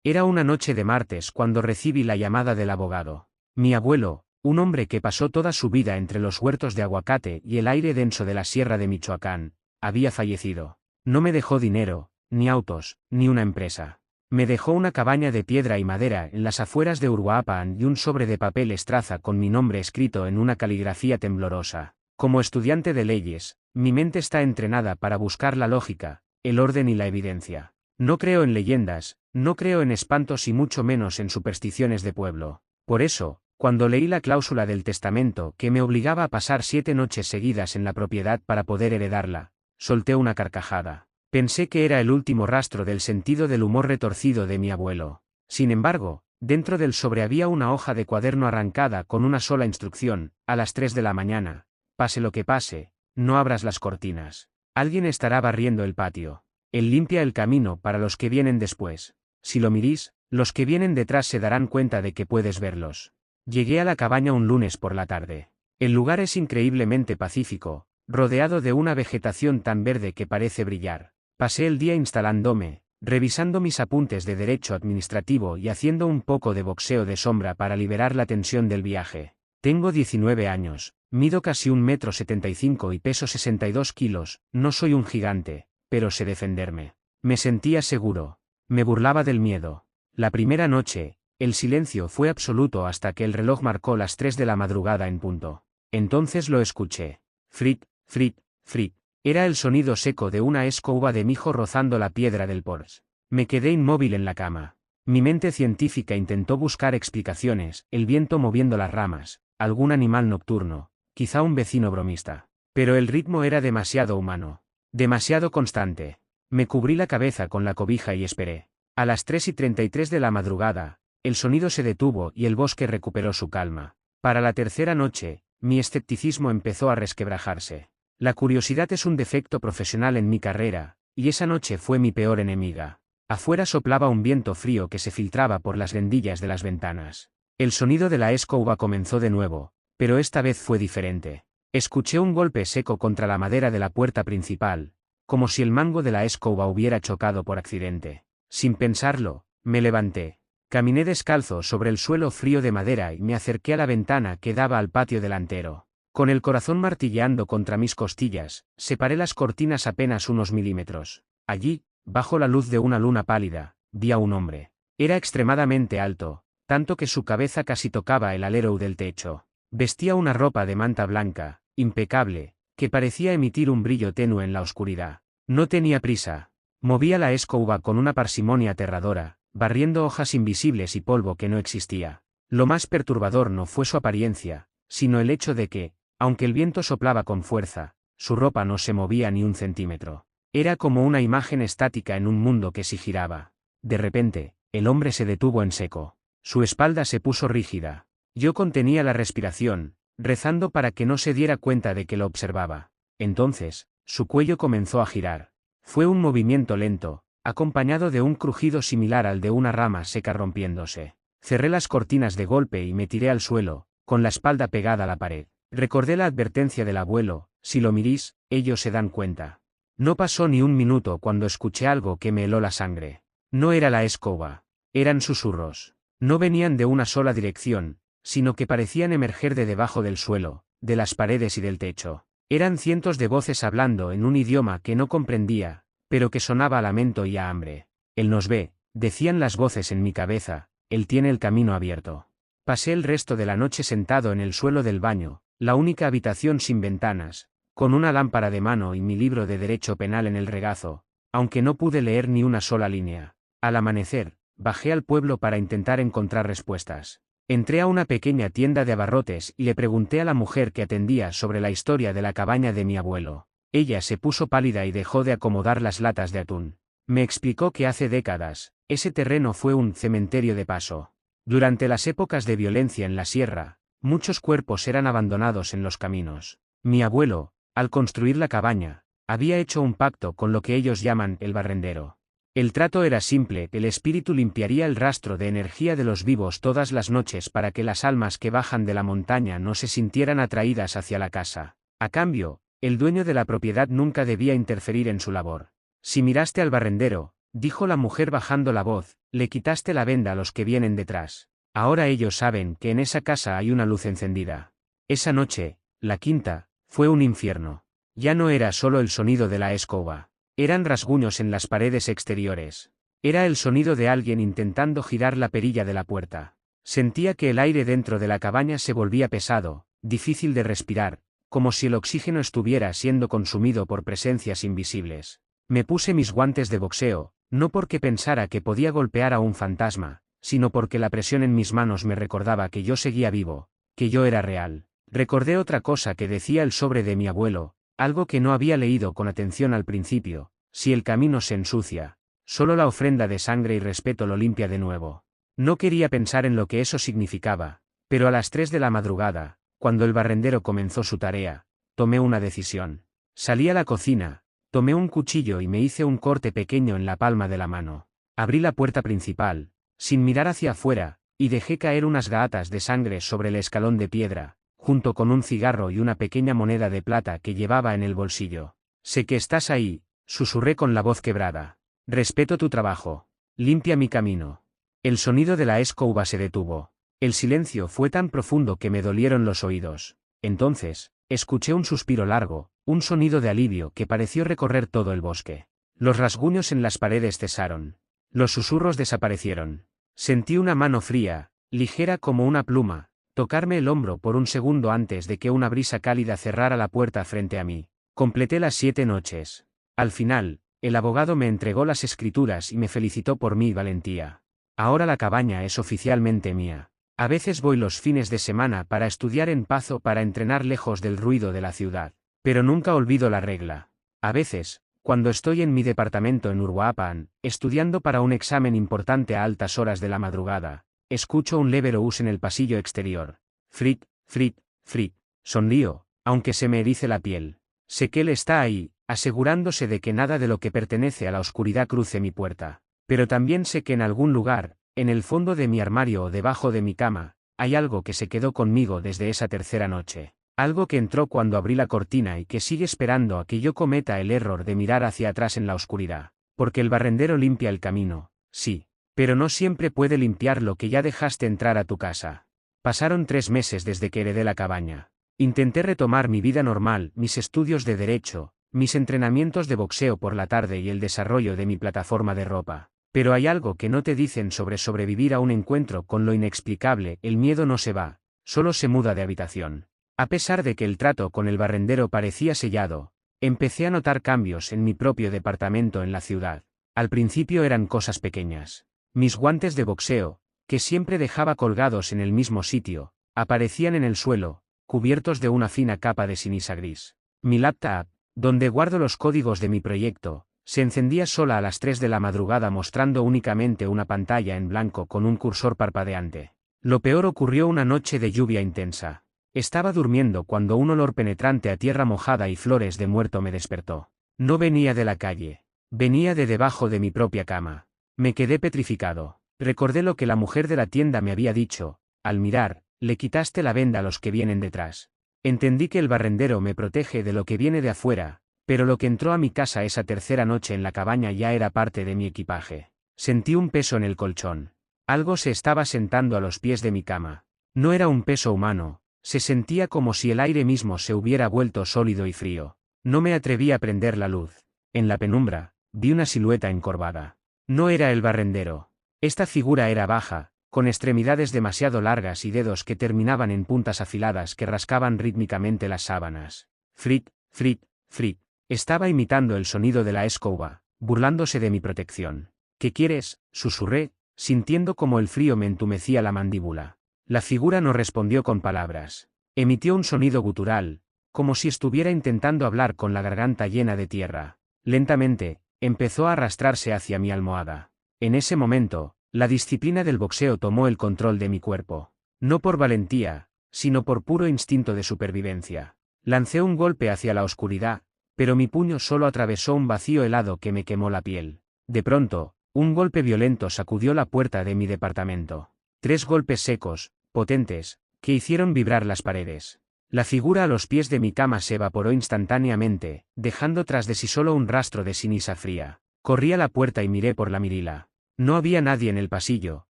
Era una noche de martes cuando recibí la llamada del abogado. Mi abuelo, un hombre que pasó toda su vida entre los huertos de aguacate y el aire denso de la sierra de Michoacán, había fallecido. No me dejó dinero, ni autos, ni una empresa. Me dejó una cabaña de piedra y madera en las afueras de Uruapan y un sobre de papel estraza con mi nombre escrito en una caligrafía temblorosa. Como estudiante de leyes, mi mente está entrenada para buscar la lógica, el orden y la evidencia. No creo en leyendas, no creo en espantos y mucho menos en supersticiones de pueblo. Por eso, cuando leí la cláusula del testamento que me obligaba a pasar 7 noches seguidas en la propiedad para poder heredarla, solté una carcajada. Pensé que era el último rastro del sentido del humor retorcido de mi abuelo. Sin embargo, dentro del sobre había una hoja de cuaderno arrancada con una sola instrucción: a las 3 de la mañana, pase lo que pase, no abras las cortinas. Alguien estará barriendo el patio. Él limpia el camino para los que vienen después. Si lo mirís, los que vienen detrás se darán cuenta de que puedes verlos. Llegué a la cabaña un lunes por la tarde. El lugar es increíblemente pacífico, rodeado de una vegetación tan verde que parece brillar. Pasé el día instalándome, revisando mis apuntes de derecho administrativo y haciendo un poco de boxeo de sombra para liberar la tensión del viaje. Tengo 19 años, mido casi 1,75 m y peso 62 kilos, no soy un gigante, pero sé defenderme. Me sentía seguro. Me burlaba del miedo. La primera noche, el silencio fue absoluto hasta que el reloj marcó las 3 de la madrugada en punto. Entonces lo escuché. Frit, frit, frit. Era el sonido seco de una escoba de mijo rozando la piedra del porche. Me quedé inmóvil en la cama. Mi mente científica intentó buscar explicaciones: el viento moviendo las ramas, algún animal nocturno, quizá un vecino bromista. Pero el ritmo era demasiado humano. Demasiado constante. Me cubrí la cabeza con la cobija y esperé. A las 3:33 de la madrugada, el sonido se detuvo y el bosque recuperó su calma. Para la tercera noche, mi escepticismo empezó a resquebrajarse. La curiosidad es un defecto profesional en mi carrera, y esa noche fue mi peor enemiga. Afuera soplaba un viento frío que se filtraba por las rendillas de las ventanas. El sonido de la escoba comenzó de nuevo, pero esta vez fue diferente. Escuché un golpe seco contra la madera de la puerta principal, como si el mango de la escoba hubiera chocado por accidente. Sin pensarlo, me levanté. Caminé descalzo sobre el suelo frío de madera y me acerqué a la ventana que daba al patio delantero. Con el corazón martilleando contra mis costillas, separé las cortinas apenas unos milímetros. Allí, bajo la luz de una luna pálida, vi a un hombre. Era extremadamente alto, tanto que su cabeza casi tocaba el alero del techo. Vestía una ropa de manta blanca, impecable, que parecía emitir un brillo tenue en la oscuridad. No tenía prisa. Movía la escoba con una parsimonia aterradora, barriendo hojas invisibles y polvo que no existía. Lo más perturbador no fue su apariencia, sino el hecho de que, aunque el viento soplaba con fuerza, su ropa no se movía ni un centímetro. Era como una imagen estática en un mundo que sí giraba. De repente, el hombre se detuvo en seco. Su espalda se puso rígida. Yo contenía la respiración, rezando para que no se diera cuenta de que lo observaba. Entonces, su cuello comenzó a girar. Fue un movimiento lento, acompañado de un crujido similar al de una rama seca rompiéndose. Cerré las cortinas de golpe y me tiré al suelo, con la espalda pegada a la pared. Recordé la advertencia del abuelo: si lo mirís, ellos se dan cuenta. No pasó ni un minuto cuando escuché algo que me heló la sangre. No era la escoba. Eran susurros. No venían de una sola dirección, sino que parecían emerger de debajo del suelo, de las paredes y del techo. Eran cientos de voces hablando en un idioma que no comprendía, pero que sonaba a lamento y a hambre. Él nos ve, decían las voces en mi cabeza, él tiene el camino abierto. Pasé el resto de la noche sentado en el suelo del baño, la única habitación sin ventanas, con una lámpara de mano y mi libro de derecho penal en el regazo, aunque no pude leer ni una sola línea. Al amanecer, bajé al pueblo para intentar encontrar respuestas. Entré a una pequeña tienda de abarrotes y le pregunté a la mujer que atendía sobre la historia de la cabaña de mi abuelo. Ella se puso pálida y dejó de acomodar las latas de atún. Me explicó que hace décadas, ese terreno fue un cementerio de paso. Durante las épocas de violencia en la sierra, muchos cuerpos eran abandonados en los caminos. Mi abuelo, al construir la cabaña, había hecho un pacto con lo que ellos llaman el barrendero. El trato era simple: el espíritu limpiaría el rastro de energía de los vivos todas las noches para que las almas que bajan de la montaña no se sintieran atraídas hacia la casa. A cambio, el dueño de la propiedad nunca debía interferir en su labor. Si miraste al barrendero, dijo la mujer bajando la voz, le quitaste la venda a los que vienen detrás. Ahora ellos saben que en esa casa hay una luz encendida. Esa noche, la quinta, fue un infierno. Ya no era solo el sonido de la escoba. Eran rasguños en las paredes exteriores. Era el sonido de alguien intentando girar la perilla de la puerta. Sentía que el aire dentro de la cabaña se volvía pesado, difícil de respirar, como si el oxígeno estuviera siendo consumido por presencias invisibles. Me puse mis guantes de boxeo, no porque pensara que podía golpear a un fantasma, sino porque la presión en mis manos me recordaba que yo seguía vivo, que yo era real. Recordé otra cosa que decía el sobre de mi abuelo, algo que no había leído con atención al principio: si el camino se ensucia, solo la ofrenda de sangre y respeto lo limpia de nuevo. No quería pensar en lo que eso significaba, pero a las 3 de la madrugada, cuando el barrendero comenzó su tarea, tomé una decisión. Salí a la cocina, tomé un cuchillo y me hice un corte pequeño en la palma de la mano. Abrí la puerta principal, sin mirar hacia afuera, y dejé caer unas gatas de sangre sobre el escalón de piedra, junto con un cigarro y una pequeña moneda de plata que llevaba en el bolsillo. Sé que estás ahí, susurré con la voz quebrada. Respeto tu trabajo. Limpia mi camino. El sonido de la escoba se detuvo. El silencio fue tan profundo que me dolieron los oídos. Entonces, escuché un suspiro largo, un sonido de alivio que pareció recorrer todo el bosque. Los rasguños en las paredes cesaron. Los susurros desaparecieron. Sentí una mano fría, ligera como una pluma, tocarme el hombro por un segundo antes de que una brisa cálida cerrara la puerta frente a mí. Completé las 7 noches. Al final, el abogado me entregó las escrituras y me felicitó por mi valentía. Ahora la cabaña es oficialmente mía. A veces voy los fines de semana para estudiar en paz o para entrenar lejos del ruido de la ciudad. Pero nunca olvido la regla. A veces, cuando estoy en mi departamento en Uruapan, estudiando para un examen importante a altas horas de la madrugada, escucho un leve rous en el pasillo exterior. Frit, frit, frit. Sonrío, aunque se me erice la piel. Sé que él está ahí, asegurándose de que nada de lo que pertenece a la oscuridad cruce mi puerta. Pero también sé que en algún lugar, en el fondo de mi armario o debajo de mi cama, hay algo que se quedó conmigo desde esa tercera noche. Algo que entró cuando abrí la cortina y que sigue esperando a que yo cometa el error de mirar hacia atrás en la oscuridad. Porque el barrendero limpia el camino, sí, pero no siempre puede limpiar lo que ya dejaste entrar a tu casa. Pasaron 3 meses desde que heredé la cabaña. Intenté retomar mi vida normal, mis estudios de derecho, mis entrenamientos de boxeo por la tarde y el desarrollo de mi plataforma de ropa. Pero hay algo que no te dicen sobre sobrevivir a un encuentro con lo inexplicable: el miedo no se va, solo se muda de habitación. A pesar de que el trato con el barrendero parecía sellado, empecé a notar cambios en mi propio departamento en la ciudad. Al principio eran cosas pequeñas. Mis guantes de boxeo, que siempre dejaba colgados en el mismo sitio, aparecían en el suelo, cubiertos de una fina capa de ceniza gris. Mi laptop, donde guardo los códigos de mi proyecto, se encendía sola a las 3 de la madrugada mostrando únicamente una pantalla en blanco con un cursor parpadeante. Lo peor ocurrió una noche de lluvia intensa. Estaba durmiendo cuando un olor penetrante a tierra mojada y flores de muerto me despertó. No venía de la calle. Venía de debajo de mi propia cama. Me quedé petrificado. Recordé lo que la mujer de la tienda me había dicho: al mirar, le quitaste la venda a los que vienen detrás. Entendí que el barrendero me protege de lo que viene de afuera, pero lo que entró a mi casa esa tercera noche en la cabaña ya era parte de mi equipaje. Sentí un peso en el colchón. Algo se estaba sentando a los pies de mi cama. No era un peso humano. Se sentía como si el aire mismo se hubiera vuelto sólido y frío. No me atreví a prender la luz. En la penumbra, vi una silueta encorvada. No era el barrendero. Esta figura era baja, con extremidades demasiado largas y dedos que terminaban en puntas afiladas que rascaban rítmicamente las sábanas. Frit, frit, frit. Estaba imitando el sonido de la escoba, burlándose de mi protección. ¿Qué quieres?, susurré, sintiendo como el frío me entumecía la mandíbula. La figura no respondió con palabras. Emitió un sonido gutural, como si estuviera intentando hablar con la garganta llena de tierra. Lentamente, empezó a arrastrarse hacia mi almohada. En ese momento, la disciplina del boxeo tomó el control de mi cuerpo. No por valentía, sino por puro instinto de supervivencia. Lancé un golpe hacia la oscuridad, pero mi puño solo atravesó un vacío helado que me quemó la piel. De pronto, un golpe violento sacudió la puerta de mi departamento. 3 golpes secos, potentes, que hicieron vibrar las paredes. La figura a los pies de mi cama se evaporó instantáneamente, dejando tras de sí solo un rastro de ceniza fría. Corrí a la puerta y miré por la mirila. No había nadie en el pasillo,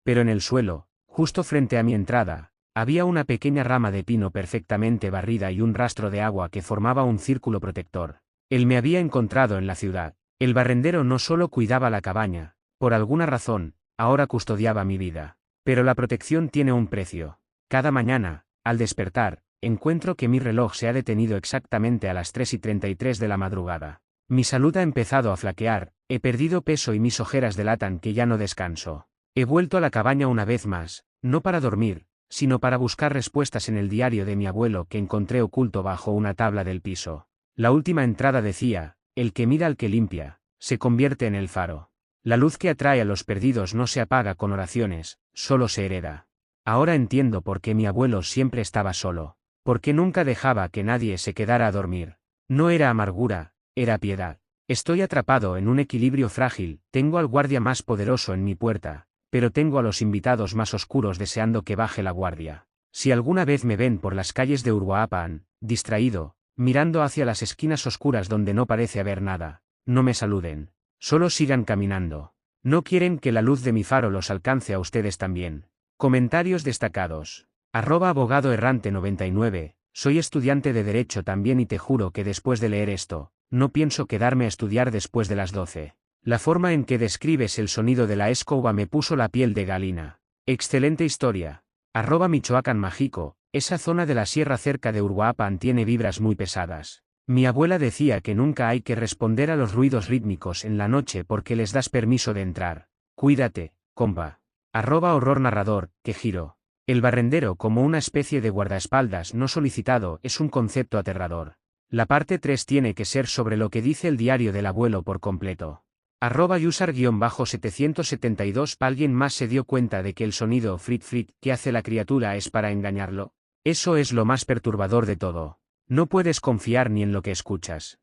pero en el suelo, justo frente a mi entrada, había una pequeña rama de pino perfectamente barrida y un rastro de agua que formaba un círculo protector. Él me había encontrado en la ciudad. El barrendero no solo cuidaba la cabaña, por alguna razón, ahora custodiaba mi vida. Pero la protección tiene un precio. Cada mañana, al despertar, encuentro que mi reloj se ha detenido exactamente a las 3:33 de la madrugada. Mi salud ha empezado a flaquear, he perdido peso y mis ojeras delatan que ya no descanso. He vuelto a la cabaña una vez más, no para dormir, sino para buscar respuestas en el diario de mi abuelo que encontré oculto bajo una tabla del piso. La última entrada decía: el que mira al que limpia, se convierte en el faro. La luz que atrae a los perdidos no se apaga con oraciones, solo se hereda. Ahora entiendo por qué mi abuelo siempre estaba solo, por qué nunca dejaba que nadie se quedara a dormir. No era amargura, era piedad. Estoy atrapado en un equilibrio frágil, tengo al guardia más poderoso en mi puerta, pero tengo a los invitados más oscuros deseando que baje la guardia. Si alguna vez me ven por las calles de Uruapan, distraído, mirando hacia las esquinas oscuras donde no parece haber nada, no me saluden. Solo sigan caminando. No quieren que la luz de mi faro los alcance a ustedes también. Comentarios destacados. @abogado errante 99. Soy estudiante de Derecho también y te juro que después de leer esto, no pienso quedarme a estudiar después de las 12. La forma en que describes el sonido de la escoba me puso la piel de gallina. Excelente historia. @Michoacán Mágico. Esa zona de la sierra cerca de Uruapan tiene vibras muy pesadas. Mi abuela decía que nunca hay que responder a los ruidos rítmicos en la noche porque les das permiso de entrar. Cuídate, compa. @horror narrador, que giro. El barrendero como una especie de guardaespaldas no solicitado es un concepto aterrador. La parte 3 tiene que ser sobre lo que dice el diario del abuelo por completo. @user-772. ¿Alguien más se dio cuenta de que el sonido frit frit que hace la criatura es para engañarlo? Eso es lo más perturbador de todo. No puedes confiar ni en lo que escuchas.